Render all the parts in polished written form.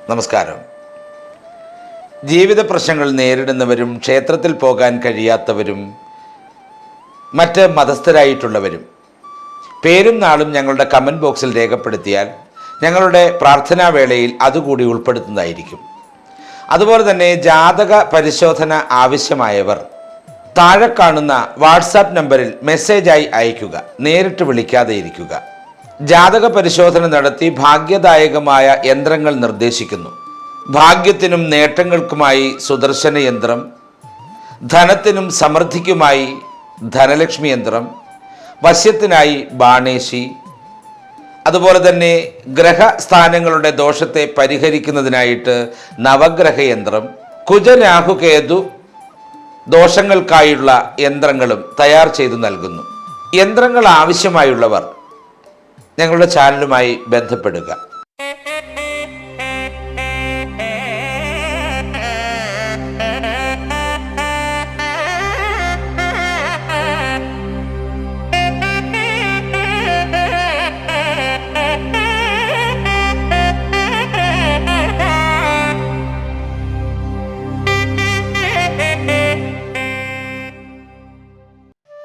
നമസ്കാരം. ജീവിത പ്രശ്നങ്ങൾ നേരിടുന്നവരും ക്ഷേത്രത്തിൽ പോകാൻ കഴിയാത്തവരും മറ്റ് മതസ്ഥരായിട്ടുള്ളവരും പേരും നാളും ഞങ്ങളുടെ കമൻറ്റ് ബോക്സിൽ രേഖപ്പെടുത്തിയാൽ ഞങ്ങളുടെ പ്രാർത്ഥനാ വേളയിൽ അതുകൂടി ഉൾപ്പെടുത്തുന്നതായിരിക്കും. അതുപോലെ തന്നെ ജാതക പരിശോധന ആവശ്യമായവർ താഴെ കാണുന്ന വാട്സാപ്പ് നമ്പറിൽ മെസ്സേജായി അയയ്ക്കുക, നേരിട്ട് വിളിക്കാതെ ഇരിക്കുക. ജാതക പരിശോധന നടത്തി ഭാഗ്യദായകമായ യന്ത്രങ്ങൾ നിർദ്ദേശിക്കുന്നു. ഭാഗ്യത്തിനും നേട്ടങ്ങൾക്കുമായി സുദർശന യന്ത്രം, ധനത്തിനും സമൃദ്ധിക്കുമായി ധനലക്ഷ്മി യന്ത്രം, വശ്യത്തിനായി ബാണേശി, അതുപോലെ തന്നെ ഗ്രഹസ്ഥാനങ്ങളുടെ ദോഷത്തെ പരിഹരിക്കുന്നതിനായിട്ട് നവഗ്രഹ യന്ത്രം, കുജരാഹുകേതു ദോഷങ്ങൾക്കായുള്ള യന്ത്രങ്ങളും തയ്യാർ ചെയ്തു നൽകുന്നു. യന്ത്രങ്ങൾ ആവശ്യമായുള്ളവർ ഞങ്ങളുടെ ചാനലുമായി ബന്ധപ്പെടുക.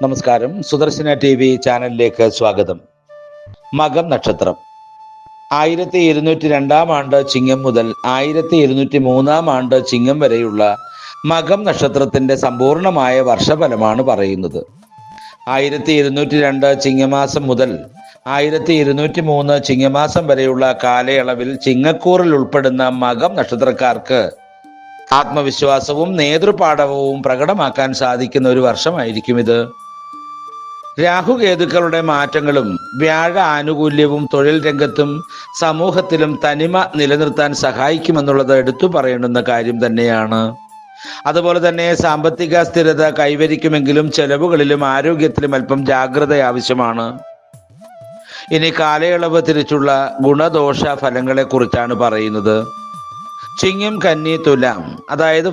നമസ്കാരം. സുദർശന TV ചാനലിലേക്ക് സ്വാഗതം. മകം നക്ഷത്രം 1202 ആണ്ട് ചിങ്ങം മുതൽ 1203 ആണ്ട് ചിങ്ങം വരെയുള്ള മകം നക്ഷത്രത്തിന്റെ സമ്പൂർണമായ വർഷഫലമാണ് പറയുന്നത്. 1202 ചിങ്ങമാസം മുതൽ 1203 ചിങ്ങമാസം വരെയുള്ള കാലയളവിൽ ചിങ്ങക്കൂറിൽ ഉൾപ്പെടുന്ന മകം നക്ഷത്രക്കാർക്ക് ആത്മവിശ്വാസവും നേതൃപാടവവും പ്രകടമാക്കാൻ സാധിക്കുന്ന ഒരു വർഷമായിരിക്കും ഇത്. രാഹുകേതുക്കളുടെ മാറ്റങ്ങളും വ്യാഴ ആനുകൂല്യവും തൊഴിൽ രംഗത്തും സമൂഹത്തിലും തനിമ നിലനിർത്താൻ സഹായിക്കുമെന്നുള്ളത് എടുത്തു പറയേണ്ടുന്ന കാര്യം തന്നെയാണ്. അതുപോലെ തന്നെ സാമ്പത്തിക സ്ഥിരത കൈവരിക്കുമെങ്കിലും ചെലവുകളിലും ആരോഗ്യത്തിലും അല്പം ജാഗ്രത ആവശ്യമാണ്. ഇനി കാലയളവ് തിരിച്ചുള്ള ഗുണദോഷ ഫലങ്ങളെ കുറിച്ചാണ് പറയുന്നത്. ചിങ്ങം, കന്നി, തുലാം, അതായത്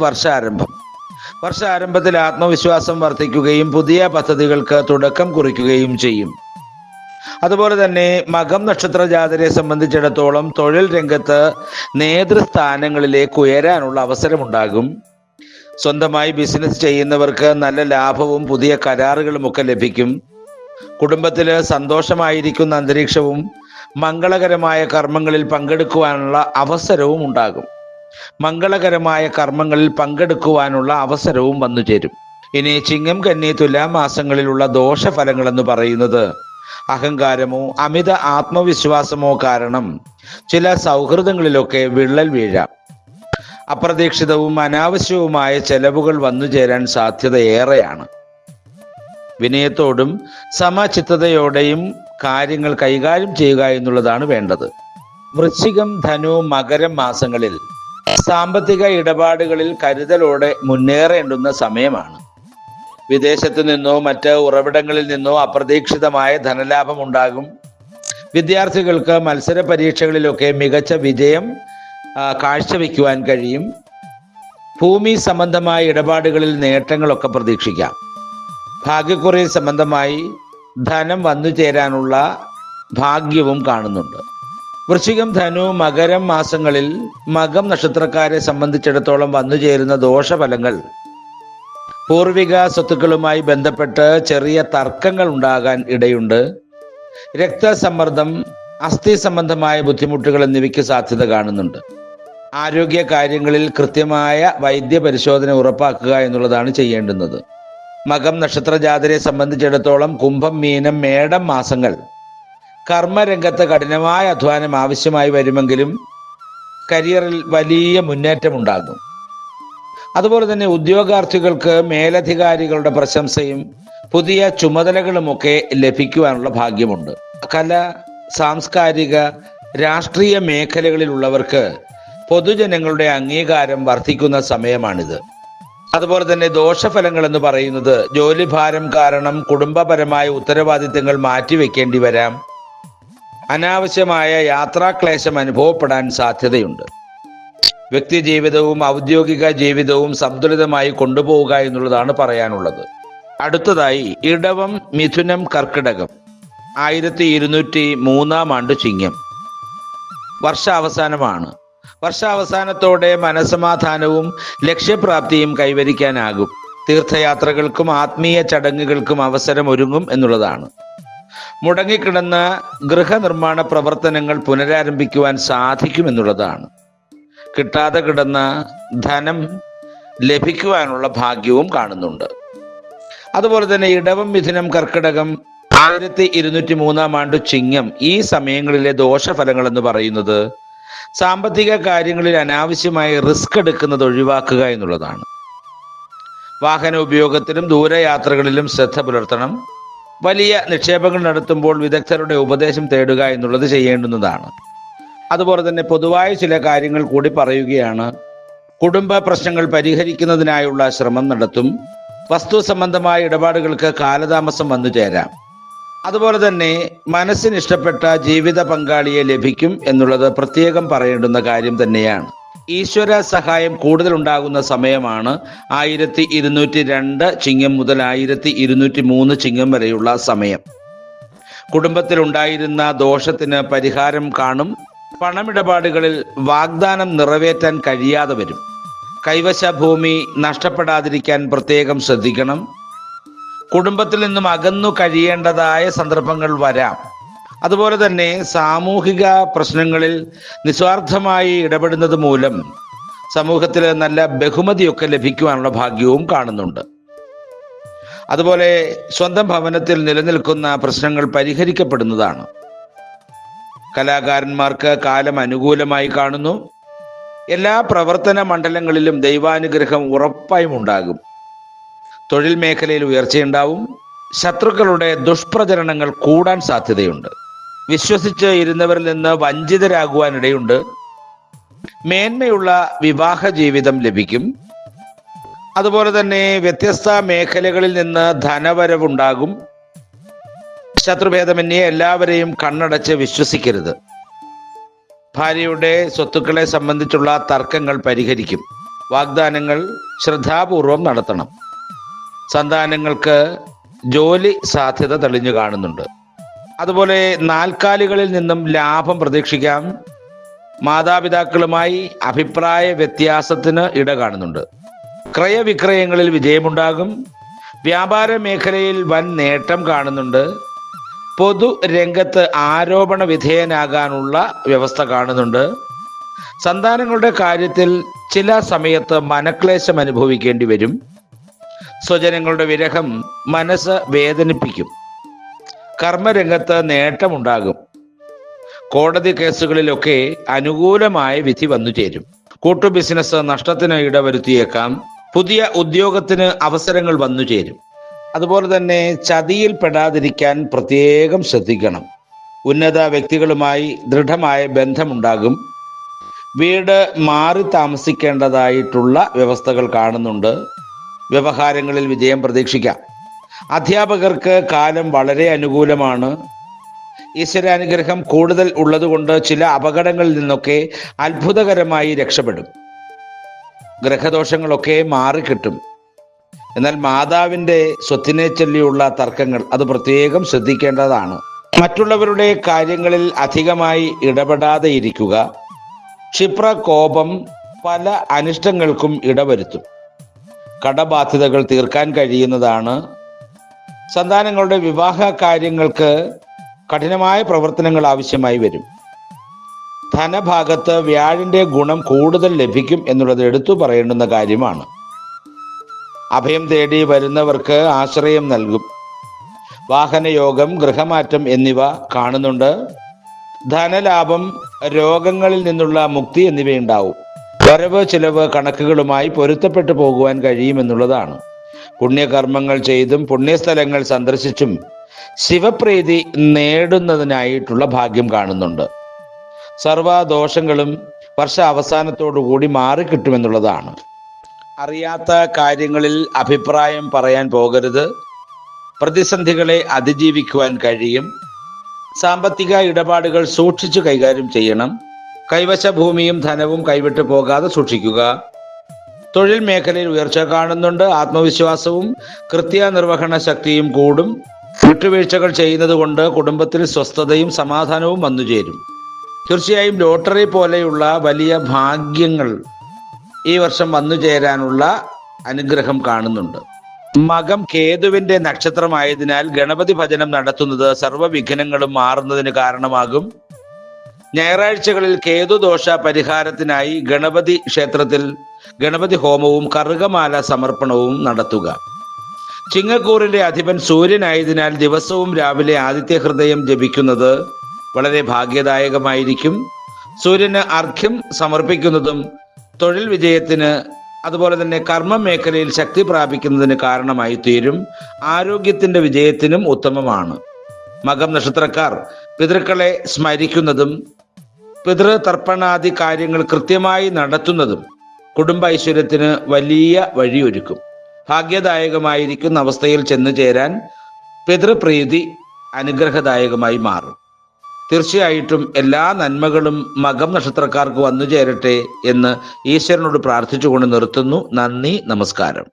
വർഷാരംഭത്തിൽ ആത്മവിശ്വാസം വർദ്ധിക്കുകയും പുതിയ പദ്ധതികൾക്ക് തുടക്കം കുറിക്കുകയും ചെയ്യും. അതുപോലെ തന്നെ മകം നക്ഷത്ര ജാതരെ സംബന്ധിച്ചിടത്തോളം തൊഴിൽ രംഗത്ത് നേതൃസ്ഥാനങ്ങളിലേക്ക് ഉയരാനുള്ള അവസരമുണ്ടാകും. സ്വന്തമായി ബിസിനസ് ചെയ്യുന്നവർക്ക് നല്ല ലാഭവും പുതിയ കരാറുകളും ഒക്കെ ലഭിക്കും. കുടുംബത്തിൽ സന്തോഷമായിരിക്കുന്ന അന്തരീക്ഷവും മംഗളകരമായ കർമ്മങ്ങളിൽ പങ്കെടുക്കുവാനുള്ള അവസരവും ഉണ്ടാകും. വന്നു ചേരും. ഇനി ചിങ്ങം, കന്നി, തുലാം മാസങ്ങളിലുള്ള ദോഷഫലങ്ങൾ എന്ന് പറയുന്നത് അഹങ്കാരമോ അമിത ആത്മവിശ്വാസമോ കാരണം ചില സൗഹൃദങ്ങളിലൊക്കെ വിള്ളൽ വീഴാം. അപ്രതീക്ഷിതവും അനാവശ്യവുമായ ചെലവുകൾ വന്നു ചേരാൻ സാധ്യത ഏറെയാണ്. വിനയത്തോടും സമചിത്തതയോടെയും കാര്യങ്ങൾ കൈകാര്യം ചെയ്യുക എന്നുള്ളതാണ് വേണ്ടത്. വൃശ്ചികം, ധനു, മകരം മാസങ്ങളിൽ സാമ്പത്തിക ഇടപാടുകളിൽ കരുതലോടെ മുന്നേറേണ്ടുന്ന സമയമാണ്. വിദേശത്തു നിന്നോ മറ്റ് ഉറവിടങ്ങളിൽ നിന്നോ അപ്രതീക്ഷിതമായ ധനലാഭം ഉണ്ടാകും. വിദ്യാർത്ഥികൾക്ക് മത്സര പരീക്ഷകളിലൊക്കെ മികച്ച വിജയം കാഴ്ചവെക്കുവാൻ കഴിയും. ഭൂമി സംബന്ധമായ ഇടപാടുകളിൽ നേട്ടങ്ങളൊക്കെ പ്രതീക്ഷിക്കാം. ഭാഗ്യക്കുറി സംബന്ധമായി ധനം വന്നു ചേരാനുള്ള ഭാഗ്യവും കാണുന്നുണ്ട്. വൃശ്ചികം, ധനു, മകരം മാസങ്ങളിൽ മകം നക്ഷത്രക്കാരെ സംബന്ധിച്ചിടത്തോളം വന്നുചേരുന്ന ദോഷഫലങ്ങൾ പൂർവിക സ്വത്തുക്കളുമായി ബന്ധപ്പെട്ട് ചെറിയ തർക്കങ്ങൾ ഉണ്ടാകാൻ ഇടയുണ്ട്. രക്തസമ്മർദ്ദം, അസ്ഥി സംബന്ധമായ ബുദ്ധിമുട്ടുകൾ എന്നിവയ്ക്ക് സാധ്യത കാണുന്നുണ്ട്. ആരോഗ്യ കാര്യങ്ങളിൽ കൃത്യമായ വൈദ്യ പരിശോധന ഉറപ്പാക്കുക എന്നുള്ളതാണ് ചെയ്യേണ്ടുന്നത്. മകം നക്ഷത്ര ജാതരെ സംബന്ധിച്ചിടത്തോളം കുംഭം, മീനം, മേടം മാസങ്ങൾ കർമ്മരംഗത്ത് കഠിനമായ അധ്വാനം ആവശ്യമായി വരുമെങ്കിലും കരിയറിൽ വലിയ മുന്നേറ്റമുണ്ടാകും. അതുപോലെ തന്നെ ഉദ്യോഗാർത്ഥികൾക്ക് മേലധികാരികളുടെ പ്രശംസയും പുതിയ ചുമതലകളുമൊക്കെ ലഭിക്കുവാനുള്ള ഭാഗ്യമുണ്ട്. കല, സാംസ്കാരിക, രാഷ്ട്രീയ മേഖലകളിലുള്ളവർക്ക് പൊതുജനങ്ങളുടെ അംഗീകാരം വർദ്ധിക്കുന്ന സമയമാണിത്. അതുപോലെ തന്നെ ദോഷഫലങ്ങൾ എന്ന് പറയുന്നത് ജോലിഭാരം കാരണം കുടുംബപരമായ ഉത്തരവാദിത്തങ്ങൾ മാറ്റിവെക്കേണ്ടി വരാം. അനാവശ്യമായ യാത്രാക്ലേശം അനുഭവപ്പെടാൻ സാധ്യതയുണ്ട്. വ്യക്തി ജീവിതവും ഔദ്യോഗിക ജീവിതവും സന്തുലിതമായി കൊണ്ടുപോവുക എന്നുള്ളതാണ് പറയാനുള്ളത്. അടുത്തതായി ഇടവം, മിഥുനം, കർക്കിടകം 1203 ആണ്ട് ചിങ്ങം വർഷാവസാനമാണ്. വർഷാവസാനത്തോടെ മനസ്സമാധാനവും ലക്ഷ്യപ്രാപ്തിയും കൈവരിക്കാനാകും. തീർത്ഥയാത്രകൾക്കും ആത്മീയ ചടങ്ങുകൾക്കും അവസരം ഒരുങ്ങും എന്നുള്ളതാണ്. മുടങ്ങിക്കിടന്ന ഗൃഹനിർമ്മാണ പ്രവർത്തനങ്ങൾ പുനരാരംഭിക്കുവാൻ സാധിക്കുമെന്നുള്ളതാണ്. കിട്ടാതെ കിടന്ന ധനം ലഭിക്കുവാനുള്ള ഭാഗ്യവും കാണുന്നുണ്ട്. അതുപോലെ തന്നെ ഇടവം, മിഥുനം, കർക്കിടകം, 1203 ആണ്ട് ചിങ്ങം ഈ സമയങ്ങളിലെ ദോഷഫലങ്ങൾ എന്ന് പറയുന്നത് സാമ്പത്തിക കാര്യങ്ങളിൽ അനാവശ്യമായി റിസ്ക് എടുക്കുന്നത് ഒഴിവാക്കുക എന്നുള്ളതാണ്. വാഹന ഉപയോഗത്തിലും ദൂരയാത്രകളിലും ശ്രദ്ധ പുലർത്തണം. വലിയ നിക്ഷേപങ്ങൾ നടത്തുമ്പോൾ വിദഗ്ധരുടെ ഉപദേശം തേടുക എന്നുള്ളത് ചെയ്യേണ്ടുന്നതാണ്. അതുപോലെ തന്നെ പൊതുവായ ചില കാര്യങ്ങൾ കൂടി പറയുകയാണ്. കുടുംബ പ്രശ്നങ്ങൾ പരിഹരിക്കുന്നതിനായുള്ള ശ്രമം നടത്തും. വസ്തു സംബന്ധമായ ഇടപാടുകൾക്ക് കാലതാമസം വന്നു ചേരാം. അതുപോലെ തന്നെ മനസ്സിന് ഇഷ്ടപ്പെട്ട ജീവിത പങ്കാളിയെ ലഭിക്കും എന്നുള്ളത് പ്രത്യേകം പറയേണ്ടുന്ന കാര്യം തന്നെയാണ്. ഈശ്വര സഹായം കൂടുതൽ ഉണ്ടാകുന്ന സമയമാണ് 1202 ചിങ്ങം മുതൽ 1203 ചിങ്ങം വരെയുള്ള സമയം. കുടുംബത്തിലുണ്ടായിരുന്ന ദോഷത്തിന് പരിഹാരം കാണും. പണമിടപാടുകളിൽ വാഗ്ദാനം നിറവേറ്റാൻ കഴിയാതെ വരും. കൈവശ ഭൂമി നഷ്ടപ്പെടാതിരിക്കാൻ പ്രത്യേകം ശ്രദ്ധിക്കണം. കുടുംബത്തിൽ നിന്നും അകന്നു കഴിയേണ്ടതായ സന്ദർഭങ്ങൾ വരാം. അതുപോലെ തന്നെ സാമൂഹിക പ്രശ്നങ്ങളിൽ നിസ്വാർത്ഥമായി ഇടപെടുന്നത് മൂലം സമൂഹത്തിൽ നല്ല ബഹുമതിയൊക്കെ ലഭിക്കുവാനുള്ള ഭാഗ്യവും കാണുന്നുണ്ട്. അതുപോലെ സ്വന്തം ഭവനത്തിൽ നിലനിൽക്കുന്ന പ്രശ്നങ്ങൾ പരിഹരിക്കപ്പെടുന്നതാണ്. കലാകാരന്മാർക്ക് കാലം അനുകൂലമായി കാണുന്നു. എല്ലാ പ്രവർത്തന മണ്ഡലങ്ങളിലും ദൈവാനുഗ്രഹം ഉറപ്പായും ഉണ്ടാകും. തൊഴിൽ മേഖലയിൽ ഉയർച്ചയുണ്ടാവും. ശത്രുക്കളുടെ ദുഷ്പ്രചരണങ്ങൾ കൂടാൻ സാധ്യതയുണ്ട്. വിശ്വസിച്ച് ഇരുന്നവരിൽ നിന്ന് വഞ്ചിതരാകുവാനിടയുണ്ട്. മേന്മയുള്ള വിവാഹ ജീവിതം ലഭിക്കും. അതുപോലെ തന്നെ വ്യത്യസ്ത മേഖലകളിൽ നിന്ന് ധനവരവുണ്ടാകും. ശത്രുഭേദമന്യേ എല്ലാവരെയും കണ്ണടച്ച് വിശ്വസിക്കരുത്. ഭാര്യയുടെ സ്വത്തുക്കളെ സംബന്ധിച്ചുള്ള തർക്കങ്ങൾ പരിഹരിക്കും. വാഗ്ദാനങ്ങൾ ശ്രദ്ധാപൂർവം നടത്തണം. സന്താനങ്ങൾക്ക് ജോലി സാധ്യത തെളിഞ്ഞു കാണുന്നുണ്ട്. അതുപോലെ നാൽക്കാലികളിൽ നിന്നും ലാഭം പ്രതീക്ഷിക്കാം. മാതാപിതാക്കളുമായി അഭിപ്രായ വ്യത്യാസത്തിന് ഇട കാണുന്നുണ്ട്. ക്രയവിക്രയങ്ങളിൽ വിജയമുണ്ടാകും. വ്യാപാര മേഖലയിൽ വൻ നേട്ടം കാണുന്നുണ്ട്. പൊതു രംഗത്ത് ആരോപണ വിധേയനാകാനുള്ള വ്യവസ്ഥ കാണുന്നുണ്ട്. സന്താനങ്ങളുടെ കാര്യത്തിൽ ചില സമയത്ത് മനക്ലേശം അനുഭവിക്കേണ്ടി വരും. സ്വജനങ്ങളുടെ വിരഹം മനസ്സ് വേദനിപ്പിക്കും. കർമ്മരംഗത്ത് നേട്ടമുണ്ടാകും. കോടതി കേസുകളിലൊക്കെ അനുകൂലമായ വിധി വന്നു ചേരും. കൂട്ടു ബിസിനസ് നഷ്ടത്തിന് ഇടവരുത്തിയേക്കാം. പുതിയ ഉദ്യോഗത്തിന് അവസരങ്ങൾ വന്നു ചേരും. അതുപോലെ തന്നെ ചതിയിൽ പെടാതിരിക്കാൻ പ്രത്യേകം ശ്രദ്ധിക്കണം. ഉന്നത വ്യക്തികളുമായി ദൃഢമായ ബന്ധമുണ്ടാകും. വീട് മാറി താമസിക്കേണ്ടതായിട്ടുള്ള വ്യവസ്ഥകൾ കാണുന്നുണ്ട്. വ്യവഹാരങ്ങളിൽ വിജയം പ്രതീക്ഷിക്കാം. അധ്യാപകർക്ക് കാലം വളരെ അനുകൂലമാണ്. ഈശ്വരാനുഗ്രഹം കൂടുതൽ ഉള്ളതുകൊണ്ട് ചില അപകടങ്ങളിൽ നിന്നൊക്കെ അത്ഭുതകരമായി രക്ഷപ്പെടും. ഗ്രഹദോഷങ്ങളൊക്കെ മാറിക്കിട്ടും. എന്നാൽ മാതാവിൻ്റെ സ്വത്തിനെ ചൊല്ലിയുള്ള തർക്കങ്ങൾ അത് പ്രത്യേകം ശ്രദ്ധിക്കേണ്ടതാണ്. മറ്റുള്ളവരുടെ കാര്യങ്ങളിൽ അധികമായി ഇടപെടാതെ ഇരിക്കുക. ക്ഷിപ്രകോപം പല അനിഷ്ടങ്ങൾക്കും ഇടവരുത്തും. കടബാധ്യതകൾ തീർക്കാൻ കഴിയുന്നതാണ്. സന്താനങ്ങളുടെ വിവാഹ കാര്യങ്ങൾക്ക് കഠിനമായ പ്രവർത്തനങ്ങൾ ആവശ്യമായി വരും. ധനഭാഗത്ത് വ്യാഴന്റെ ഗുണം കൂടുതൽ ലഭിക്കും എന്നുള്ളത് എടുത്തു പറയേണ്ടുന്ന കാര്യമാണ്. അഭയം തേടി വരുന്നവർക്ക് ആശ്രയം നൽകും. വാഹനയോഗം, ഗൃഹമാറ്റം എന്നിവ കാണുന്നുണ്ട്. ധനലാഭം, രോഗങ്ങളിൽ നിന്നുള്ള മുക്തി എന്നിവയുണ്ടാവും. വരവ് ചിലവ് കണക്കുകളുമായി പൊരുത്തപ്പെട്ടു പോകുവാൻ കഴിയുമെന്നുള്ളതാണ്. പുണ്യകർമ്മങ്ങൾ ചെയ്തും പുണ്യസ്ഥലങ്ങൾ സന്ദർശിച്ചും ശിവപ്രീതി നേടുന്നതിനായിട്ടുള്ള ഭാഗ്യം കാണുന്നുണ്ട്. സർവദോഷങ്ങളും വർഷ അവസാനത്തോടുകൂടി മാറിക്കിട്ടുമെന്നുള്ളതാണ്. അറിയാത്ത കാര്യങ്ങളിൽ അഭിപ്രായം പറയാൻ പോകരുത്. പ്രതിസന്ധികളെ അതിജീവിക്കുവാൻ കഴിയും. സാമ്പത്തിക ഇടപാടുകൾ സൂക്ഷിച്ചു കൈകാര്യം ചെയ്യണം. കൈവശ ഭൂമിയും ധനവും കൈവിട്ടു പോകാതെ സൂക്ഷിക്കുക. തൊഴിൽ മേഖലയിൽ ഉയർച്ച കാണുന്നുണ്ട്. ആത്മവിശ്വാസവും കൃത്യനിർവഹണ ശക്തിയും കൂടും. വിട്ടുവീഴ്ചകൾ ചെയ്യുന്നത് കൊണ്ട് കുടുംബത്തിൽ സ്വസ്ഥതയും സമാധാനവും വന്നുചേരും. തീർച്ചയായും ലോട്ടറി പോലെയുള്ള വലിയ ഭാഗ്യങ്ങൾ ഈ വർഷം വന്നു ചേരാനുള്ള അനുഗ്രഹം കാണുന്നുണ്ട്. മകം കേതുവിന്റെ നക്ഷത്രമായതിനാൽ ഗണപതി ഭജനം നടത്തുന്നത് സർവ്വവിഘ്നങ്ങളും മാറുന്നതിന് കാരണമാകും. ഞായറാഴ്ചകളിൽ കേതുദോഷ പരിഹാരത്തിനായി ഗണപതി ക്ഷേത്രത്തിൽ ഗണപതി ഹോമവും കറുകമാല സമർപ്പണവും നടത്തുക. ചിങ്ങക്കൂറിന്റെ അധിപൻ സൂര്യനായതിനാൽ ദിവസവും രാവിലെ ആദിത്യ ഹൃദയം ജപിക്കുന്നത് വളരെ ഭാഗ്യദായകമായിരിക്കും. സൂര്യന് അർഘ്യം സമർപ്പിക്കുന്നതും തൊഴിൽ വിജയത്തിന്, അതുപോലെ തന്നെ കർമ്മ മേഖലയിൽ ശക്തി പ്രാപിക്കുന്നതിന് കാരണമായി തീരും. ആരോഗ്യത്തിന്റെ വിജയത്തിനും ഉത്തമമാണ്. മകം നക്ഷത്രക്കാർ പിതൃക്കളെ സ്മരിക്കുന്നതും പിതൃതർപ്പണാദി കാര്യങ്ങൾ കൃത്യമായി നടത്തുന്നതും കുടുംബ ഐശ്വര്യത്തിന് വലിയ വഴിയൊരുക്കും. ഭാഗ്യദായകമായിരിക്കുന്ന അവസ്ഥയിൽ ചെന്നു ചേരാൻ പിതൃപ്രീതി അനുഗ്രഹദായകമായി മാറും. തീർച്ചയായിട്ടും എല്ലാ നന്മകളും മകം നക്ഷത്രക്കാർക്ക് വന്നു ചേരട്ടെ എന്ന് ഈശ്വരനോട് പ്രാർത്ഥിച്ചുകൊണ്ട് നിർത്തുന്നു. നന്ദി, നമസ്കാരം.